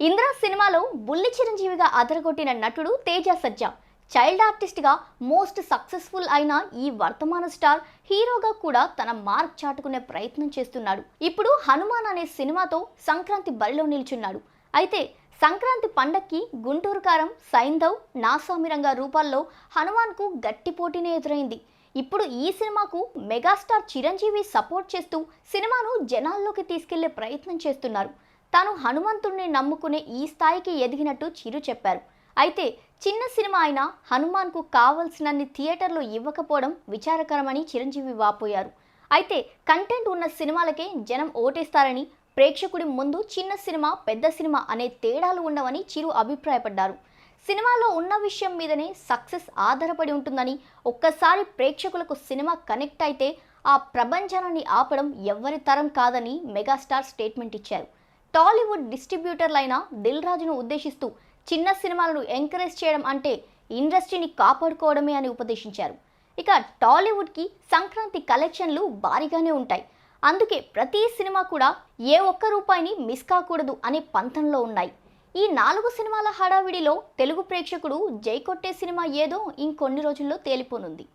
ఇంద్ర సినిమాలో బుల్లి చిరంజీవిగా అదరగొట్టిన నటుడు తేజ సజ్జా. చైల్డ్ ఆర్టిస్ట్గా మోస్ట్ సక్సెస్ఫుల్ అయిన ఈ వర్తమాన స్టార్ హీరోగా కూడా తన మార్క్ చాటుకునే ప్రయత్నం చేస్తున్నాడు. ఇప్పుడు హనుమాన్ అనే సినిమాతో సంక్రాంతి బరిలో నిల్చున్నాడు. అయితే సంక్రాంతి పండక్కి గుంటూరు కారం, సైంధవ్, నాసామిరంగా రూపాల్లో హనుమాన్కు గట్టి పోటీనే ఎదురైంది. ఇప్పుడు ఈ సినిమాకు మెగాస్టార్ చిరంజీవి సపోర్ట్ చేస్తూ సినిమాను జనాల్లోకి తీసుకెళ్లే ప్రయత్నం చేస్తున్నారు. తాను హనుమంతుడిని నమ్ముకునే ఈ స్థాయికి ఎదిగినట్టు చిరు చెప్పారు. అయితే చిన్న సినిమా అయినా హనుమాన్కు కావలసినన్ని థియేటర్లు ఇవ్వకపోవడం విచారకరమని చిరంజీవి వాపోయారు. అయితే కంటెంట్ ఉన్న సినిమాలకే జనం ఓటేస్తారని, ప్రేక్షకుడి ముందు చిన్న సినిమా, పెద్ద సినిమా అనే తేడాలు ఉండవని చిరు అభిప్రాయపడ్డారు. సినిమాలో ఉన్న విషయం మీదనే సక్సెస్ ఆధారపడి ఉంటుందని, ఒక్కసారి ప్రేక్షకులకు సినిమా కనెక్ట్ అయితే ఆ ప్రభంజనాన్ని ఆపడం ఎవ్వరి తరం కాదని మెగాస్టార్ స్టేట్మెంట్ ఇచ్చారు. టాలీవుడ్ డిస్ట్రిబ్యూటర్లైన దిల్ రాజును ఉద్దేశిస్తూ చిన్న సినిమాలను ఎంకరేజ్ చేయడం అంటే ఇండస్ట్రీని కాపాడుకోవడమే అని ఉపదేశించారు. ఇక టాలీవుడ్కి సంక్రాంతి కలెక్షన్లు భారీగానే ఉంటాయి. అందుకే ప్రతి సినిమా కూడా ఏ ఒక్క రూపాయిని మిస్ కాకూడదు అనే పంతంలో ఉన్నాయి. ఈ 4 సినిమాల హడావిడిలో తెలుగు ప్రేక్షకుడు జై కొట్టే సినిమా ఏదో ఇంకొన్ని రోజుల్లో తేలిపోనుంది.